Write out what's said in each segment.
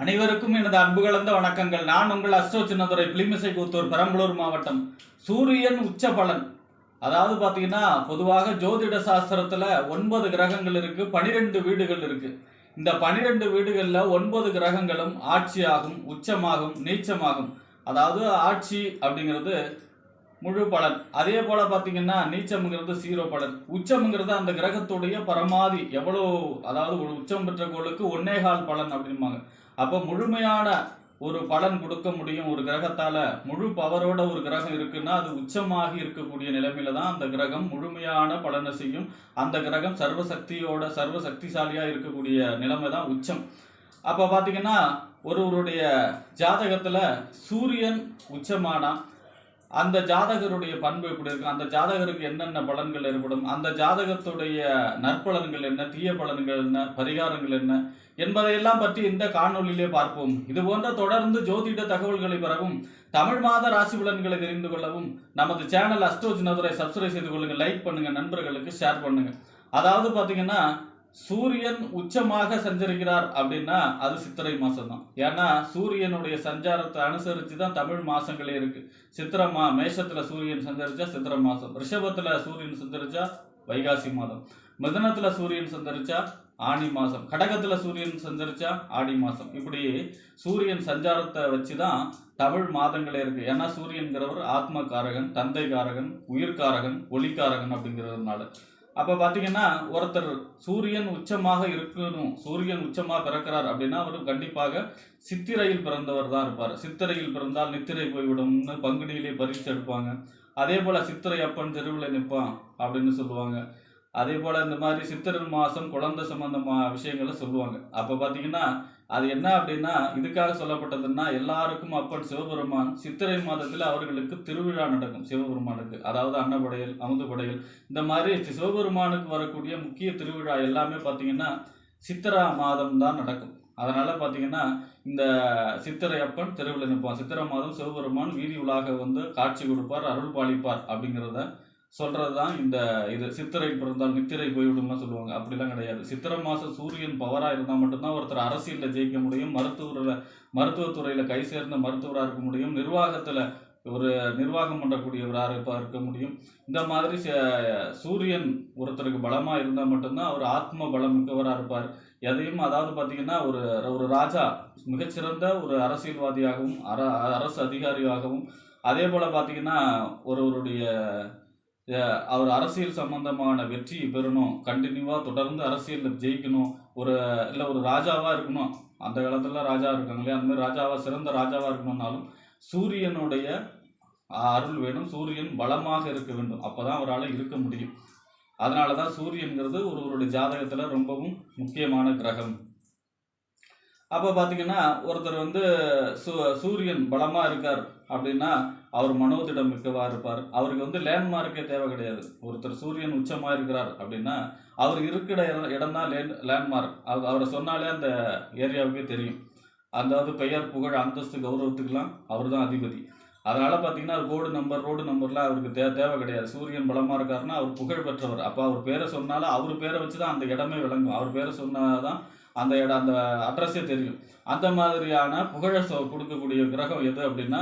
அனைவருக்கும் எனது அன்பு கலந்த வணக்கங்கள். நான் உங்கள் அஸ்ட்ரோ சின்னதுரை, பிளிமிசை கூத்தூர், பெரம்பலூர் மாவட்டம். சூரியன் உச்ச பலன். அதாவது பார்த்தீங்கன்னா, பொதுவாக ஜோதிட சாஸ்திரத்தில் 9 கிரகங்கள் இருக்கு, 12 வீடுகள் இருக்கு. இந்த 12 வீடுகளில் 9 கிரகங்களும் ஆட்சியாகும், உச்சமாகும், நீச்சமாகும். அதாவது ஆட்சி அப்படிங்கிறது முழு பலன். அதே போல பார்த்தீங்கன்னா நீச்சம்ங்கிறது 0 பலன். உச்சம்ங்கிறது அந்த கிரகத்துடைய பரமாதி எவ்வளோ, அதாவது ஒரு உச்சம் பெற்ற கோளுக்கு 1.25 பலன் அப்படிம்பாங்க. அப்போ முழுமையான ஒரு பலன் கொடுக்க முடியும் ஒரு கிரகத்தால. முழு பவரோட ஒரு கிரகம் இருக்குன்னா அது உச்சமாகி இருக்கக்கூடிய நிலைமையில தான் அந்த கிரகம் முழுமையான பலனை செய்யும். அந்த கிரகம் சர்வசக்தியோட சர்வ சக்திசாலியா இருக்கக்கூடிய நிலைமை தான் உச்சம். அப்ப பாத்தீங்கன்னா ஒருவருடைய ஜாதகத்துல சூரியன் உச்சமானா அந்த ஜாதகருடைய பண்பு எப்படி இருக்கும், அந்த ஜாதகருக்கு என்னென்ன பலன்கள் ஏற்படும், அந்த ஜாதகத்துடைய நற்பலன்கள் என்ன, தீய பலன்கள் என்ன, பரிகாரங்கள் என்ன என்பதையெல்லாம் பற்றி இந்த காணொலியிலே பார்ப்போம். இது போன்ற தொடர்ந்து ஜோதிட தகவல்களை பெறவும், தமிழ் மாத ராசி பலன்களை தெரிந்து கொள்ளவும் நமது சேனல் அஸ்ட்ரோ சின்னதுரை சப்ஸ்கிரைப் செய்து கொள்ளுங்க, லைக் பண்ணுங்க, நண்பர்களுக்கு ஷேர் பண்ணுங்க. அதாவது பாத்தீங்கன்னா சூரியன் உச்சமாக சஞ்சரிக்கிறார் அப்படின்னா அது சித்திரை மாசம் தான். ஏன்னா சூரியனுடைய சஞ்சாரத்தை அனுசரித்து தான் தமிழ் மாசங்களே இருக்கு. மேஷத்துல சூரியன் சஞ்சரிச்சா சித்திரை மாசம், ரிஷபத்துல சூரியன் சஞ்சரிச்சா வைகாசி மாதம், மிதனத்துல சூரியன் சஞ்சரிச்சா ஆனி மாசம், கடகத்துல சூரியன் சஞ்சரிச்சா ஆடி மாசம். இப்படி சூரியன் சஞ்சாரத்தை வச்சுதான் தமிழ் மாதங்களே இருக்கு. ஏன்னா சூரியன்கிறவர் ஆத்ம காரகன், தந்தை காரகன், உயிர்காரகன், ஒளிக்காரகன் அப்படிங்கிறதுனால. அப்ப பாத்தீங்கன்னா ஒருத்தர் சூரியன் உச்சமாக இருக்கணும், சூரியன் உச்சமாக பிறக்கிறார் அப்படின்னா அவர் கண்டிப்பாக சித்திரையில் பிறந்தவர் தான் இருப்பார். சித்திரையில் பிறந்தால் நித்திரை போய்விடும்னு பங்குனியிலே பரீட்சை எடுப்பாங்க. அதே போல சித்திரை அப்பன் தெருவில் நிற்பான் அப்படின்னு சொல்லுவாங்க. அதே போல இந்த மாதிரி சித்திரை மாசம் குழந்தை சம்பந்தமா விஷயங்களை சொல்லுவாங்க. அப்ப பாத்தீங்கன்னா அது என்ன அப்படின்னா இதுக்காக சொல்லப்பட்டதுன்னா எல்லாருக்கும் அப்பன் சிவபெருமான் சித்திரை மாதத்துல அவர்களுக்கு திருவிழா நடக்கும். சிவபெருமானுக்கு, அதாவது அன்னப்படையல், அமுது படையல், இந்த மாதிரி சிவபெருமானுக்கு வரக்கூடிய முக்கிய திருவிழா எல்லாமே பாத்தீங்கன்னா சித்திரா மாதம் தான் நடக்கும். அதனால பாத்தீங்கன்னா இந்த சித்திரை அப்பன் தெருவில் நிற்பான். சித்திரை மாதம் சிவபெருமான் வீதி உலாக வந்து காட்சி கொடுப்பார், அருள் பாலிப்பார் அப்படிங்கிறத சொல்றதுதான் இந்த இது. சித்திரை பிறந்தால் நித்திரை போய்விடும்லாம் சொல்லுவாங்க. அப்படிலாம் கிடையாது. சித்திரை மாசம் சூரியன் பவரா இருந்தால் மட்டும்தான் ஒருத்தர் அரசியல்ல ஜெயிக்க முடியும், மருத்துவத்துறையில கை சேர்ந்த மருத்துவராக இருக்க முடியும், நிர்வாகத்துல ஒரு நிர்வாகம் பண்ணக்கூடியவராக இருக்க முடியும். இந்த மாதிரி சூரியன் ஒருத்தருக்கு பலமா இருந்தால் மட்டும்தான் அவர் ஆத்ம பலம் மிக்கவராக இருப்பார். எதையும், அதாவது பார்த்தீங்கன்னா ஒரு ராஜா மிகச்சிறந்த ஒரு அரசியல்வாதியாகவும் அரசு அதிகாரியாகவும், அதே போல பார்த்தீங்கன்னா ஒருவருடைய அவர் அரசியல் சம்பந்தமான வெற்றி பெறணும், கண்டினியூவா தொடர்ந்து அரசியலில் ஜெயிக்கணும், ஒரு ராஜாவா இருக்கணும். அந்த காலத்துல ராஜா இருக்காங்களே, அந்த மாதிரி ராஜாவா, சிறந்த ராஜாவா இருக்கணும்னாலும் சூரியனுடைய அருள் வேணும், சூரியன் பலமாக இருக்க வேண்டும். அப்பதான் அவரால் இருக்க முடியும். அதனாலதான் சூரியன்கிறது ஒருவருடைய ஜாதகத்துல ரொம்பவும் முக்கியமான கிரகம். அப்ப பாத்தீங்கன்னா ஒருத்தர் வந்து சூரியன் பலமா இருக்கார் அப்படின்னா அவர் மனோதிடம் மிக்கவா இருப்பார். அவருக்கு வந்து லேண்ட்மார்க்கே தேவை கிடையாது. ஒருத்தர் சூரியன் உச்சமா இருக்கிறார் அப்படின்னா அவர் இருக்கிற இடம் தான் லேண்ட்மார்க். அவரை சொன்னாலே அந்த ஏரியாவுக்கே தெரியும். அதாவது பெயர், புகழ், அந்தஸ்து, கௌரவத்துக்கெல்லாம் அவர் தான் அதிபதி. அதனால பார்த்தீங்கன்னா ரோடு நம்பர்லாம் அவருக்கு தேவை கிடையாது. சூரியன் பலமா இருக்காருன்னா அவர் புகழ் பெற்றவர். அப்போ அவர் பேரை சொன்னாலும் அவர் பேரை வச்சு தான் அந்த இடமே விளங்கும். அவர் பேரை சொன்னாதான் அந்த இடம், அந்த அட்ரஸே தெரியும். அந்த மாதிரியான புகழ கொடுக்கக்கூடிய கிரகம் எது அப்படின்னா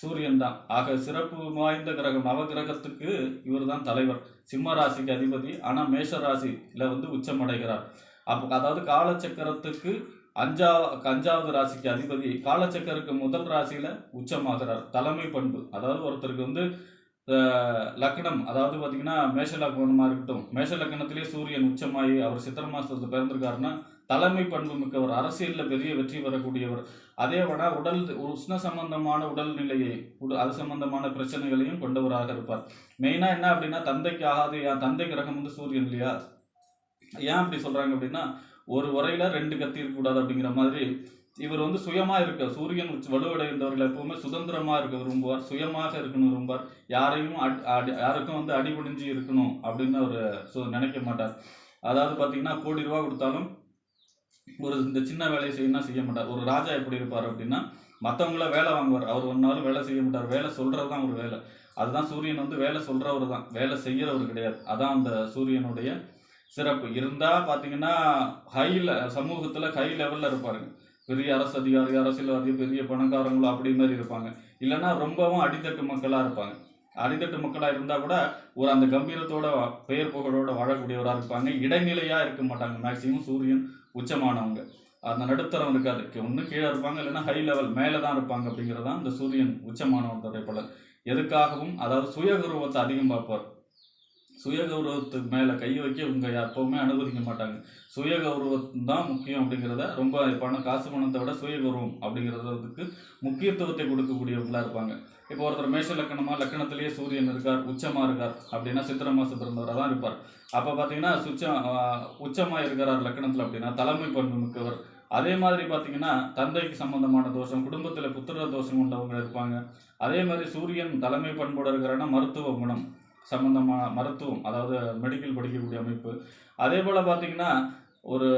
சூரியன் தான். ஆக சிறப்பு வாய்ந்த கிரகம். நவ கிரகத்துக்கு இவர் தான் தலைவர். சிம்ம ராசிக்கு அதிபதி. ஆனா மேஷ ராசியில வந்து உச்சம் அடைகிறார். அப்போ அதாவது காலச்சக்கரத்துக்கு அஞ்சாவது ராசிக்கு அதிபதி காலச்சக்கருக்கு முதல் ராசியில உச்சமாகிறார். தலைமை பண்பு, அதாவது ஒருத்தருக்கு வந்து லக்னம், அதாவது பார்த்தீங்கன்னா மேஷ லக்னமா இருக்கட்டும், மேஷ லக்னத்திலே சூரியன் உச்சமாகி அவர் சித்திரை மாசத்துல பிறந்திருக்காருன்னா தலைமை பண்பு மிக்கவர், அரசியல்ல பெரிய வெற்றி பெறக்கூடியவர். அதே விட உஷ்ண சம்பந்தமான உடல்நிலையை, அது சம்பந்தமான பிரச்சனைகளையும் கொண்டவராக இருப்பார். மெயினா என்ன அப்படின்னா தந்தைக்கு ஆகாது. என் தந்தை கிரகம் வந்து சூரியன் இல்லையா? ஏன் அப்படி சொல்றாங்க அப்படின்னா ஒரு உரையில 2 கத்தி இருக்கக்கூடாது அப்படிங்கிற மாதிரி இவர் வந்து சுயமா இருக்க, சூரியன் வலுவடைந்தவர்கள் எப்பவுமே சுதந்திரமா இருக்க விரும்புவார், சுயமாக இருக்கணும் விரும்புவார். யாருக்கும் வந்து அடிபடிஞ்சு இருக்கணும் அப்படின்னு அவர் நினைக்க மாட்டார். அதாவது பாத்தீங்கன்னா கோடி ரூபா கொடுத்தாலும் இந்த சின்ன வேலையை செய்யணும் செய்ய மாட்டார். ஒரு ராஜா எப்படி இருப்பார் அப்படின்னா மற்றவங்கள வேலை வாங்குவார். அவர் ஒரு நாளும் வேலை செய்ய மாட்டார். வேலை சொல்றதுதான் ஒரு வேலை. அதுதான் சூரியன் வந்து வேலை சொல்றவர் தான், வேலை செய்யறவர் கிடையாது. அதான் அந்த சூரியனுடைய சிறப்பு. இருந்தா பாத்தீங்கன்னா சமூகத்துல ஹை லெவல்ல இருப்பாருங்க. பெரிய அரசு அதிகாரி, அரசியல்வாதி, பெரிய பணக்காரங்களோ அப்படி மாதிரி இருப்பாங்க. இல்லைன்னா ரொம்பவும் அடித்தட்டு மக்களாக இருப்பாங்க. அடித்தட்டு மக்களாக இருந்தால் கூட ஒரு அந்த கம்பீரத்தோட பெயர் புகழோட வாழக்கூடியவராக இருப்பாங்க. இடைநிலையாக இருக்க மாட்டாங்க. மேக்சிமம் சூரியன் உச்சமானவங்க அந்த நடுத்தரம் இருக்காது. ஒன்று கீழே இருப்பாங்க, இல்லைன்னா ஹை லெவல் மேலே தான் இருப்பாங்க. அப்படிங்கிறதான் இந்த சூரியன் உச்சமானவருடைய பலன். எதுக்காகவும் அதாவது சுயகௌரவத்தை அதிகம் பார்ப்பார். சுயகௌரவத்துக்கு மேலே கை வைக்க இவங்க எப்பவுமே அனுமதிக்க மாட்டாங்க. சுயகௌரவம் தான் முக்கியம் அப்படிங்கிறத ரொம்ப காசு பணத்தை விட சுயகௌரவம் அப்படிங்கிறதுக்கு முக்கியத்துவத்தை கொடுக்கக்கூடியவங்களா இருப்பாங்க. இப்போ ஒருத்தர் மேஷ லக்கணமா லக்கணத்திலேயே சூரியன் இருக்கார், உச்சமா இருக்கார் அப்படின்னா சித்திரை மாசம் பிறந்தவராக தான் இருப்பார். அப்போ பார்த்தீங்கன்னா உச்சமா இருக்கிறார் லக்கணத்தில் அப்படின்னா தலைமை பண்பு மிக்கவர். அதே மாதிரி பார்த்தீங்கன்னா தந்தைக்கு சம்பந்தமான தோஷம், குடும்பத்தில் புத்திர தோஷம் கொண்டவங்க இருப்பாங்க. அதே மாதிரி சூரியன் தலைமை பண்போடு இருக்கிறான்னா மருத்துவ குணம் சம்பந்தமான மருத்துவம், அதாவது மெடிக்கல் படிக்கக்கூடிய அமைப்பு. அதே போல் பார்த்தீங்கன்னா ஒரு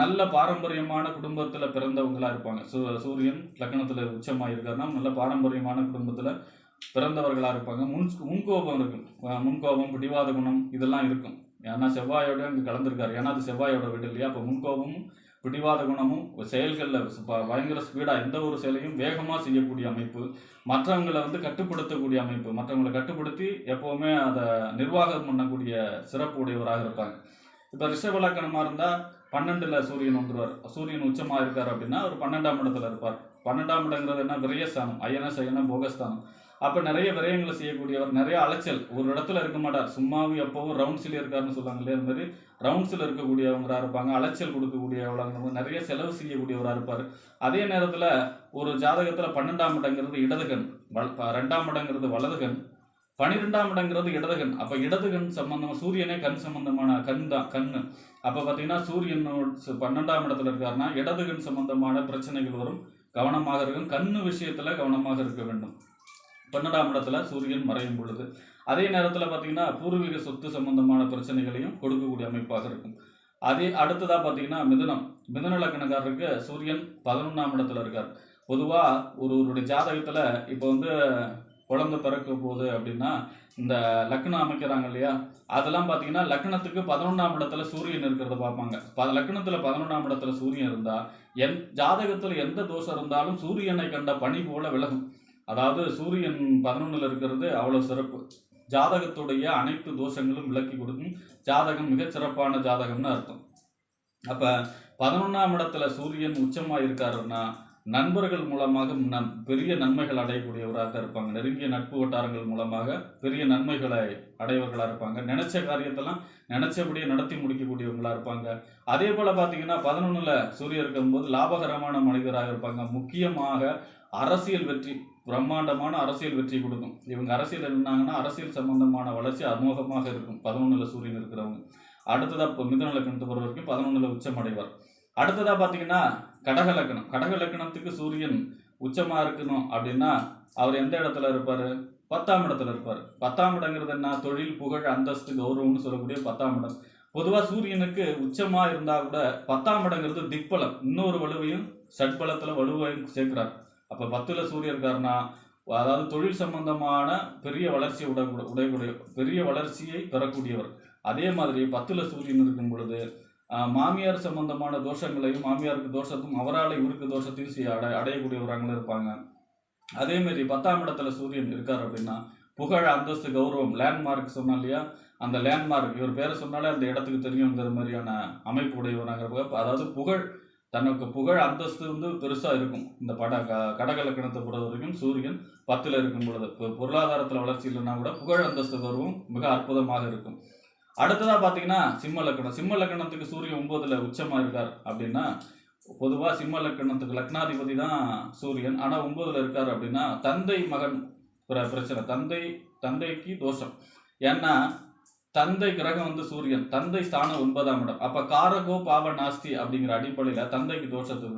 நல்ல பாரம்பரியமான குடும்பத்தில் பிறந்தவங்களாக இருப்பாங்க. சூரியன் லக்னத்தில் உச்சமாக இருக்காருன்னா நல்ல பாரம்பரியமான குடும்பத்தில் பிறந்தவர்களாக இருப்பாங்க. முன்கோபம் இருக்கும், முன்கோபம், பிடிவாத குணம் இதெல்லாம் இருக்கும். ஏன்னா செவ்வாயோட அங்கே கலந்துருக்காரு, ஏன்னா அது செவ்வாயோட வீடு இல்லையா. அப்போ முன்கோபமும் பிடிவாத குணமும் செயல்களில் பயங்கர ஸ்பீடாக எந்த ஒரு செயலையும் வேகமாக செய்யக்கூடிய அமைப்பு, மற்றவங்களை கட்டுப்படுத்தக்கூடிய அமைப்பு, மற்றவங்களை கட்டுப்படுத்தி எப்போவுமே அதை நிர்வாகம் பண்ணக்கூடிய சிறப்பு உடையவராக இருப்பாங்க. இப்போ ரிஷப லக்கணமாக இருந்தால் 12ல் சூரியன் வந்துடுவார். சூரியன் உச்சமாக இருக்கார் அப்படின்னா அவர் 12ஆம் இடத்துல இருப்பார். 12ஆம் இடங்கிறது என்ன, விரயஸ்தானம், அயன போகஸ்தானம். அப்போ நிறைய விரயங்களை செய்யக்கூடியவர், நிறைய அலைச்சல், ஒரு இடத்துல இருக்க மாட்டார். சும்மாவும் எப்பவும் ரவுண்ட்ஸில் இருக்காருன்னு சொல்லுவாங்க இல்லையா, அது மாதிரி ரவுண்ட்ஸில் இருக்கக்கூடியவங்களாக இருப்பாங்க. அலைச்சல் கொடுக்கக்கூடியவங்களாக, நிறைய செலவு செய்யக்கூடியவராக இருப்பார். அதே நேரத்தில் ஒரு ஜாதகத்தில் 12ஆம் இடங்கிறது இடதுகண், 2ஆம் இடங்கிறது வலதுகண், 12ஆம் இடங்கிறது இடதுகண். அப்போ இடதுகண் சம்பந்தமாக சூரியனே கண் சம்பந்தமான கண் தான் கண்ணு. அப்போ பார்த்தீங்கன்னா சூரியனோட 12ஆம் இடத்துல இருக்காருன்னா இடதுகண் சம்பந்தமான பிரச்சனைகள் வரும், கவனமாக இருக்கும். கண்ணு விஷயத்தில் கவனமாக இருக்க வேண்டும் 12ஆம் இடத்துல சூரியன் மறையும் பொழுது. அதே நேரத்தில் பார்த்தீங்கன்னா பூர்வீக சொத்து சம்பந்தமான பிரச்சனைகளையும் கொடுக்கக்கூடிய அமைப்பாக இருக்கும். அதே அடுத்ததாக பார்த்தீங்கன்னா மிதுன லக்கணக்காரருக்கு சூரியன் 11ஆம் இடத்துல இருக்கார். பொதுவாக ஒருவருடைய ஜாதகத்தில் இப்போ குழந்தை பிறக்க போகுது அப்படின்னா இந்த லக்னம் அமைக்கிறாங்க இல்லையா, அதெல்லாம் பார்த்தீங்கன்னா லக்னத்துக்கு 11ஆம் இடத்துல சூரியன் இருக்கிறத பார்ப்பாங்க. லக்னத்தில் 11ஆம் இடத்துல சூரியன் இருந்தால் ஜாதகத்தில் எந்த தோஷம் இருந்தாலும் சூரியனை கண்ட பனி போல விலகும். அதாவது சூரியன் 11ல் இருக்கிறது அவ்வளோ சிறப்பு. ஜாதகத்துடைய அனைத்து தோஷங்களும் விலக்கி கொடுக்கும். ஜாதகம் மிகச்சிறப்பான ஜாதகம்னு அர்த்தம். அப்போ 11ஆம் இடத்துல சூரியன் உச்சமாக இருக்காருன்னா நண்பர்கள் மூலமாக பெரிய நன்மைகள் அடையக்கூடியவராக இருப்பாங்க. நெருங்கிய நட்பு வட்டாரங்கள் மூலமாக பெரிய நன்மைகளை அடையவர்களாக இருப்பாங்க. நினைச்ச காரியத்தெல்லாம் நினைச்சபடியே நடத்தி முடிக்கக்கூடியவங்களா இருப்பாங்க. அதே போல பார்த்தீங்கன்னா 11ல் சூரியன் இருக்கும்போது லாபகரமான மனிதராக இருப்பாங்க. முக்கியமாக அரசியல் வெற்றி, பிரம்மாண்டமான அரசியல் வெற்றி கொடுக்கும். இவங்க அரசியல் இருந்தாங்கன்னா அரசியல் சம்பந்தமான வளர்ச்சி அமோகமாக இருக்கும் 11ல் சூரியன் இருக்கிறவங்க. அடுத்ததாக இப்போ மிதுன லக்கணத்துக்கு பொறுத்த வரைக்கும் 11ல் உச்சம் அடைவார். அடுத்ததாக பார்த்தீங்கன்னா கடக லக்கணம். கடக லக்கணத்துக்கு சூரியன் உச்சமாக இருக்கணும் அப்படின்னா அவர் எந்த இடத்துல இருப்பார், 10ஆம் இடத்துல இருப்பார். 10ஆம் இடங்கிறது என்ன, தொழில், புகழ், அந்தஸ்து, கௌரவம்னு சொல்லக்கூடிய 10ஆம் இடம். பொதுவாக சூரியனுக்கு உச்சமாக இருந்தால் கூட 10ஆம் இடங்கிறது திக்பலம், இன்னொரு வலுவையும் சட்பலத்தில் வலுவையும் சேர்க்கிறார். அப்போ 10ல் சூரியன் இருக்காருன்னா அதாவது தொழில் சம்பந்தமான பெரிய வளர்ச்சி உடையக்கூடிய பெரிய வளர்ச்சியை பெறக்கூடியவர். அதே மாதிரி 10ல் சூரியன் இருக்கும் பொழுது மாமியார் சம்பந்தமான தோஷங்களையும், மாமியாருக்கு தோஷத்தையும் அவரால் இவருக்கு தோஷத்தையும் அடையக்கூடியவராங்களும் இருப்பாங்க. அதேமாரி 10ஆம் இடத்துல சூரியன் இருக்கார் அப்படின்னா புகழ், அந்தஸ்து, கௌரவம், லேண்ட்மார்க் சொன்னோம் இல்லையா, அந்த லேண்ட்மார்க் இவர் பேரை சொன்னாலே அந்த இடத்துக்கு தெரியுங்கிற மாதிரியான அமைப்பு உடையவராங்க. அதாவது புகழ், தனக்கு புகழ் அந்தஸ்து பெருசாக இருக்கும். இந்த கடக லக்கணத்தை பொறுத்த வரைக்கும் சூரியன் 10ல் இருக்கும் பொழுது பொருளாதாரத்தில் வளர்ச்சி இல்லைன்னா கூட புகழ், அந்தஸ்து, கௌரவம் மிக அற்புதமாக இருக்கும். அடுத்ததாக பார்த்தீங்கன்னா சிம்ம லக்கணம். சிம்ம லக்கணத்துக்கு சூரியன் 9ல் உச்சமாக இருக்கார் அப்படின்னா பொதுவாக சிம்ம லக்கணத்துக்கு லக்னாதிபதி தான் சூரியன், ஆனால் 9ல் இருக்கார் அப்படின்னா தந்தை மகன் பிரச்சனை, தந்தைக்கு தோஷம். ஏன்னா தந்தை கிரகம் சூரியன், தந்தை ஸ்தானம் 9ஆம் இடம். அப்போ காரகோ பாவ நாஸ்தி அப்படிங்கிற அடிப்படையில் தந்தைக்கு தோஷத்தை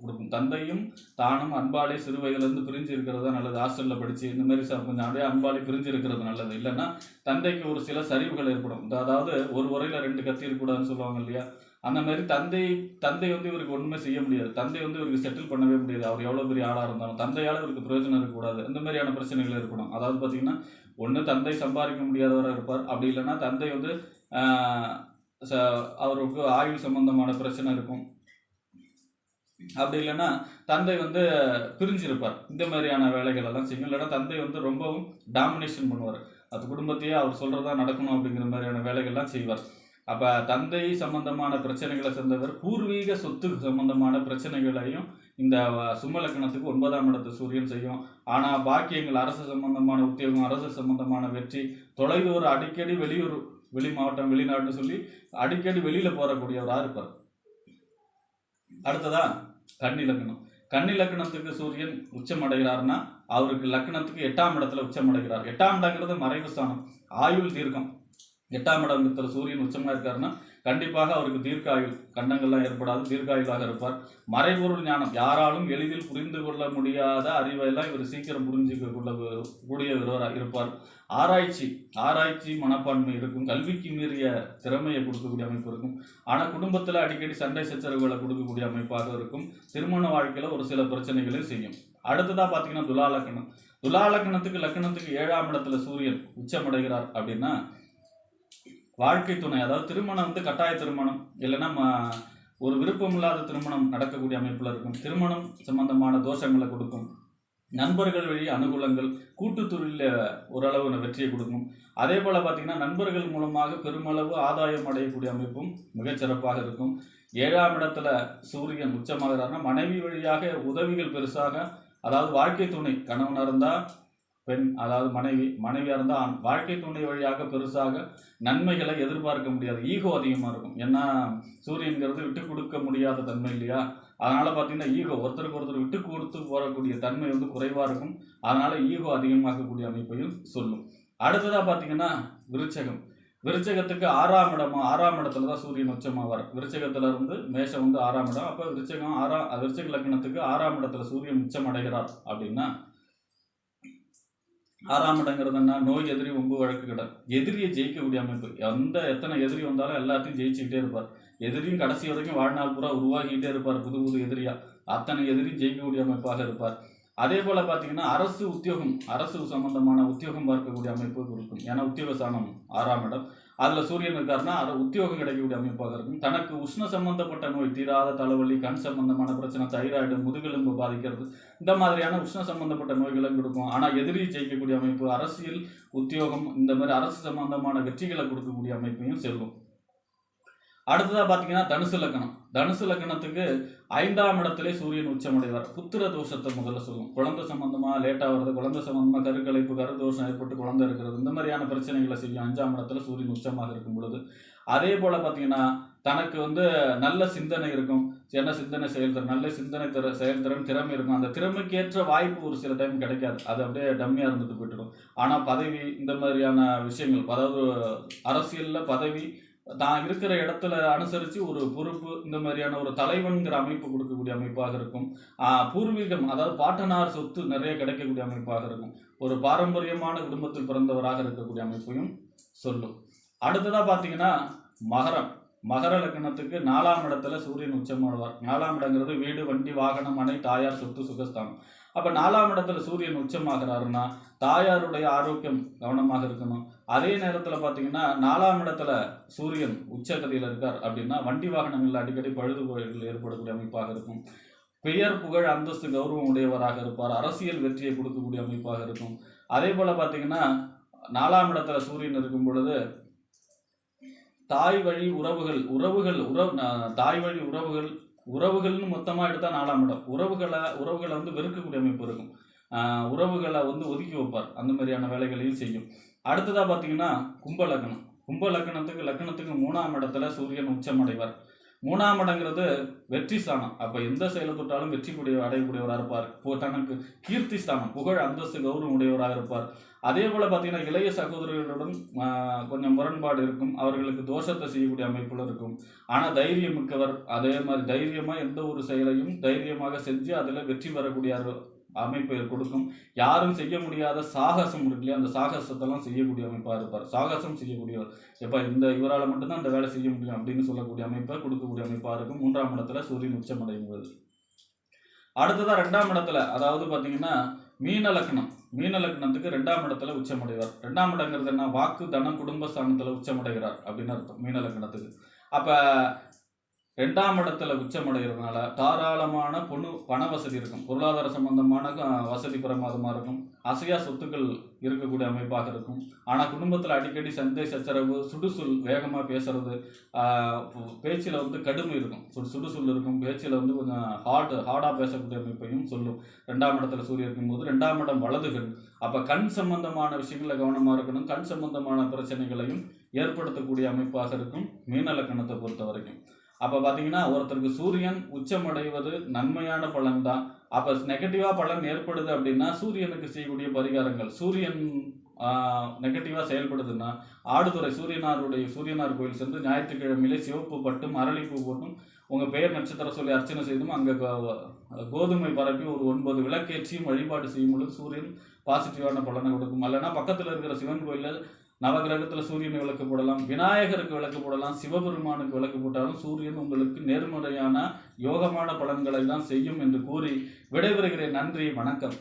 கொடுக்கும். தந்தையும் தானும் அன்பாலே சிறு வயதுலேருந்து பிரிஞ்சு இருக்கிறது நல்லது. ஹாஸ்டலில் படித்து இந்த மாதிரி கொஞ்சம் அப்படியே அன்பாலே பிரிஞ்சு இருக்கிறது நல்லது. இல்லைன்னா தந்தைக்கு ஒரு சில சரிவுகள் ஏற்படும். அதாவது ஒரு உரையில் 2 கத்தி இருக்கக்கூடாதுன்னு சொல்லுவாங்க இல்லையா, அந்த மாதிரி தந்தை இவருக்கு ஒன்றுமே செய்ய முடியாது. தந்தை இவருக்கு செட்டில் பண்ணவே முடியாது. அவர் எவ்வளோ பெரிய ஆளாக இருந்தாலும் தந்தையால் இவருக்கு பிரயோஜனம் இருக்கக்கூடாது. இந்த மாதிரியான பிரச்சனைகள் ஏற்படும். அதாவது பார்த்தீங்கன்னா ஒன்று தந்தை சம்பாதிக்க முடியாதவராக இருப்பார், அப்படி இல்லைன்னா தந்தை அவருக்கு ஆயுள் சம்பந்தமான பிரச்சனை இருக்கும். அப்படி இல்லைன்னா தந்தை வந்து பிரிஞ்சிருப்பார். இந்த மாதிரியான வேலைகள் எல்லாம் செய்யும். இல்லைன்னா தந்தை வந்து ரொம்பவும் டாமினேஷன் பண்ணுவார். அது குடும்பத்தையே அவர் சொல்றதா நடக்கணும் அப்படிங்கிற மாதிரியான வேலைகள்லாம் செய்வார். அப்ப தந்தை சம்பந்தமான பிரச்சனைகளை சேர்ந்தவர் பூர்வீக சொத்து சம்பந்தமான பிரச்சனைகளையும் இந்த சிம்ம லக்னத்துக்கு 9ஆம் இடத்து சூரியன் செய்யும். ஆனா பாக்கியங்கள் அரசு சம்பந்தமான உத்தியோகம், அரசு சம்பந்தமான வெற்றி, தொலைதூர அடிக்கடி வெளியூர், வெளி மாவட்டம், வெளிநாட்டுன்னு சொல்லி அடிக்கடி வெளியில போறக்கூடியவரா இருப்பார். அடுத்ததா கன்னி லக்னம். கன்னி லக்னத்துக்கு சூரியன் உச்சம் அடைகிறார்னா அவருக்கு லக்னத்துக்கு 8ஆம் இடத்துல உச்சம் அடைகிறார். 8ஆம் இடங்கிறது மறைவு ஸ்தானம், ஆயுள் தீர்க்கம். 8ஆம் இடத்துல சூரியன் உச்சமா இருக்காருன்னா கண்டிப்பாக அவருக்கு தீர்க்காயுள், கண்டங்கள்லாம் ஏற்படாது, தீர்க்காயுளாக இருப்பார். மறைபொருள் ஞானம், யாராலும் எளிதில் புரிந்து கொள்ள முடியாத அறிவையெல்லாம் இவர் சீக்கிரம் புரிஞ்சுக்க கூடியவராக இருப்பார். ஆராய்ச்சி மனப்பான்மை இருக்கும். கல்விக்கு மீறிய திறமையை கொடுக்கக்கூடிய அமைப்பு இருக்கும். ஆனால் குடும்பத்தில் அடிக்கடி சண்டை சச்சரவுகளை கொடுக்கக்கூடிய அமைப்பாக இருக்கும். திருமண வாழ்க்கையில் ஒரு சில பிரச்சனைகளையும் செய்யும். அடுத்ததாக பார்த்தீங்கன்னா துலா லக்னம். துலா லக்னத்துக்கு 7ஆம் இடத்துல சூரியன் உச்சமடைகிறார் அப்படின்னா வாழ்க்கை துணை, அதாவது திருமணம் வந்து கட்டாய திருமணம் இல்லைன்னா ஒரு விருப்பம் இல்லாத திருமணம் நடக்கக்கூடிய அமைப்பில் இருக்கும். திருமணம் சம்பந்தமான தோஷங்களை கொடுக்கும். நண்பர்கள் வழி அனுகூலங்கள், கூட்டு தொழிலில் ஓரளவு வெற்றியை கொடுக்கும். அதே போல் பார்த்தீங்கன்னா நண்பர்கள் மூலமாக பெருமளவு ஆதாயம் அடையக்கூடிய அமைப்பும் மிகச்சிறப்பாக இருக்கும். 7ஆம் இடத்துல சூரியன் உச்சமாகிறார்னா மனைவி வழியாக உதவிகள் பெருசாக, அதாவது வாழ்க்கை துணை, கணவனாக இருந்தால் பெண், அதாவது மனைவியாக இருந்தால் ஆண், வாழ்க்கை துணை வழியாக பெருசாக நன்மைகளை எதிர்பார்க்க முடியாது. ஈகோ அதிகமாக இருக்கும். ஏன்னா சூரியன்கிறது விட்டு கொடுக்க முடியாத தன்மை இல்லையா? அதனால் பார்த்தீங்கன்னா ஈகோ, ஒருத்தருக்கு ஒருத்தர் விட்டு கொடுத்து போகக்கூடிய தன்மை வந்து குறைவாக இருக்கும். அதனால் ஈகோ அதிகமாகக்கூடிய அமைப்பையும் சொல்லும். அடுத்ததாக பார்த்தீங்கன்னா விருச்சகத்துக்கு 6ஆம் இடத்துல தான் சூரியன் உச்சமாவார். விருச்சகத்துல இருந்து மேஷம் வந்து 6ஆம் இடம். அப்போ விருச்சக லக்னத்துக்கு 6ஆம் இடத்துல சூரியன் உச்சம் அடைகிறார் அப்படின்னா 6ஆம் இடங்கிறது என்ன? நோய், எதிரி, ஒம்பு, வழக்கு, கடன். எதிரியை ஜெயிக்கக்கூடிய அமைப்பு. எத்தனை எதிரி வந்தாலும் எல்லாத்தையும் ஜெயிச்சுக்கிட்டே இருப்பார். எதிரியும் கடைசி வரைக்கும் வாழ்நாள் பூரா உருவாகிக்கிட்டே இருப்பார். புது எதிரியா அத்தனை எதிரியும் ஜெயிக்கக்கூடிய அமைப்பாக இருப்பார். அதே போல பார்த்தீங்கன்னா அரசு சம்பந்தமான உத்தியோகம் பார்க்கக்கூடிய அமைப்பு இருக்கும். ஏன்னா உத்தியோக ஸ்தானம் 6ஆம் இடம். அதில் சூரியன் இருக்காருன்னா உத்தியோகம் கிடைக்கக்கூடிய அமைப்பாக இருக்கும். தனக்கு உஷ்ண சம்பந்தப்பட்ட நோய், தீராத தலைவலி, கண் சம்பந்தமான பிரச்சனை, தைராய்டு, முதுகெலும்பு பாதிக்கிறது, இந்த மாதிரியான உஷ்ண சம்பந்தப்பட்ட நோய்களும் கொடுக்கும். ஆனால் எதிரி ஜெயிக்கக்கூடிய அமைப்பு, அரசியல், உத்தியோகம், இந்த மாதிரி அரசு சம்பந்தமான வெற்றிகளை கொடுக்கக்கூடிய அமைப்பையும் செல்லும். அடுத்ததாக பார்த்தீங்கன்னா தனுசு லக்னத்துக்கு 5ஆம் இடத்திலே சூரியன் உச்சமடைவார். புத்திர தோஷத்தை முதல்ல சொல்லும். குழந்தை சம்பந்தமாக லேட்டாக வருது, குழந்தை சம்பந்தமாக கருக்கலைப்பு, கருதோஷம் ஏற்பட்டு குழந்தை இருக்கிறது, இந்த மாதிரியான பிரச்சனைகளை செய்யும் 5ஆம் இடத்துல சூரியன் உச்சமாக இருக்கும் பொழுது. அதே போல் பார்த்தீங்கன்னா தனக்கு வந்து நல்ல சிந்தனை இருக்கும். என்ன சிந்தனை, செயல்திறன், நல்ல சிந்தனை செயல்திறன், திறமை இருக்கும். அந்த திறமைக்கேற்ற வாய்ப்பு ஒரு சில டைம் கிடைக்காது. அது அப்படியே டம்மியாக இருந்துட்டு போயிட்டுருக்கும். ஆனால் பதவி, இந்த மாதிரியான விஷயங்கள், அதாவது அரசியலில் பதவி, தான் இருக்கிற இடத்துல அனுசரித்து ஒரு பொறுப்பு, இந்த மாதிரியான ஒரு தலைவன்கிற அமைப்பு கொடுக்கக்கூடிய அமைப்பாக இருக்கும். பூர்வீகம், அதாவது பாட்டனார் சொத்து நிறைய கிடைக்கக்கூடிய அமைப்பாக இருக்கும். ஒரு பாரம்பரியமான குடும்பத்தில் பிறந்தவராக இருக்கக்கூடிய அமைப்பையும் சொல்லும். அடுத்ததாக பார்த்தீங்கன்னா மகர லக்னத்துக்கு 4ஆம் இடத்துல சூரியன் உச்சமாடுவார். 4ஆம் இடங்கிறது வீடு, வண்டி, வாகனம், மனை, தாயார், சொத்து, சுகஸ்தானம். அப்போ 4ஆம் இடத்துல சூரியன் உச்சமாகிறாருன்னா தாயாருடைய ஆரோக்கியம் கவனமாக இருக்கணும். அதே நேரத்தில் பார்த்தீங்கன்னா 4ஆம் இடத்துல சூரியன் உச்சகதியில் இருக்கார் அப்படின்னா வண்டி வாகனங்களில் அடிக்கடி பழுதுகள் ஏற்படக்கூடிய அமைப்பாக இருக்கும். பெயர், புகழ், அந்தஸ்து, கௌரவம் உடையவராக இருப்பார். அரசியல் வெற்றியை கொடுக்கக்கூடிய அமைப்பாக இருக்கும். அதே போல் பார்த்தீங்கன்னா 4ஆம் இடத்துல சூரியன் இருக்கும் பொழுது தாய் வழி உறவுகள்னு மொத்தமாக எடுத்தால் 4ஆம் இடம். உறவுகளை வந்து வெறுக்கக்கூடிய அமைப்பு இருக்கும். உறவுகளை வந்து ஒதுக்கி வைப்பார். அந்த மாதிரியான வேலைகளையும் செய்யும். அடுத்ததாக பார்த்தீங்கன்னா கும்ப லக்னத்துக்கு 3ஆம் இடத்துல சூரியன் உச்சமடைவார். 3ஆம் இடங்கிறது வெற்றி ஸ்தானம். அப்போ எந்த செயலை தொட்டாலும் வெற்றி அடையக்கூடியவராக இருப்பார். தனக்கு கீர்த்தி ஸ்தானம், புகழ், அந்தஸ்து, கௌரவம் உடையவராக இருப்பார். அதே போல் பார்த்தீங்கன்னா இளைய சகோதரர்களுடன் கொஞ்சம் முரண்பாடு இருக்கும். அவர்களுக்கு தோஷத்தை செய்யக்கூடிய அமைப்புல இருக்கும். ஆனால் தைரியம் மிக்கவர். அதே மாதிரி தைரியமாக எந்த ஒரு செயலையும் தைரியமாக செஞ்சு அதில் வெற்றி பெறக்கூடிய அமைப்பை கொடுக்கும். யாரும் செய்ய முடியாத சாகசம் இருக்கு இல்லையா, அந்த சாகசத்தெல்லாம் செய்யக்கூடிய அமைப்பாக இருப்பார். சாகசம் செய்யக்கூடியவர். எப்போ இவரால் மட்டும்தான் அந்த வேலை செய்ய முடியும் அப்படின்னு சொல்லக்கூடிய அமைப்பை கொடுக்கக்கூடிய அமைப்பாக இருக்கும் 3ஆம் இடத்துல சூரியன் உச்சமடையும் போது. அடுத்ததான் 2ஆம் இடத்துல, அதாவது பார்த்தீங்கன்னா மீன லக்னத்துக்கு 2ஆம் இடத்துல உச்சமடைவார். 2ஆம் இடங்கிறது என்ன? வாக்கு, தனம், குடும்ப ஸ்தானத்தில் உச்சமடைகிறார் அப்படின்னு அர்த்தம் மீன லக்னத்துக்கு. அப்போ 2ஆம் இடத்துல உச்சமடைகிறதுனால தாராளமான பண வசதி இருக்கும். பொருளாதார சம்பந்தமான வசதி பிரமாதமாக இருக்கும். அசையா சொத்துக்கள் இருக்கக்கூடிய அமைப்பாக இருக்கும். ஆனால் குடும்பத்தில் அடிக்கடி சண்டை சச்சரவு, சுடுசுல், வேகமாக பேசுறது, பேச்சில் கடுமை இருக்கும், சுடுசுல் இருக்கும். பேச்சில் கொஞ்சம் ஹார்டாக பேசக்கூடிய அமைப்பையும் சொல்லும். 2ஆம் இடத்துல சூரியன் இருக்கும்போது 2ஆம் இடம் வலதுகள். அப்போ கண் சம்பந்தமான விஷயங்களில் கவனமாக இருக்கணும். கண் சம்பந்தமான பிரச்சனைகளையும் ஏற்படுத்தக்கூடிய அமைப்பாக இருக்கும் மீன லக்னத்தை பொறுத்த வரைக்கும். அப்போ பார்த்தீங்கன்னா ஒருத்தருக்கு சூரியன் உச்சமடைவது நன்மையான பலன் தான். அப்போ நெகட்டிவாக பலன் ஏற்படுது அப்படின்னா சூரியனுக்கு செய்யக்கூடிய பரிகாரங்கள், சூரியன் நெகட்டிவாக செயல்படுதுன்னா ஆடுதுறை சூரியனார் கோயில் சென்று ஞாயிற்றுக்கிழமையிலே சிவப்பு பட்டும் அரளிப்பூ போட்டும் உங்கள் பெயர் நட்சத்திரம் சொல்லி அர்ச்சனை செய்தும் அங்கே கோதுமை பரப்பி ஒரு 9 விளக்கேற்றியும் வழிபாடு செய்யும் பொழுது சூரியன் பாசிட்டிவான பலனை கொடுக்கும். அல்லனா பக்கத்தில் இருக்கிற சிவன் கோயிலில் நவகிரகத்தில் சூரியனை விளக்கு போடலாம், விநாயகருக்கு விளக்கு போடலாம், சிவபெருமானுக்கு விளக்கு போட்டாலும் சூரியன் உங்களுக்கு நேர்மறையான யோகமான பலன்களை தான் செய்யும் என்று கூறி விடைபெறுகிறேன். நன்றி, வணக்கம்.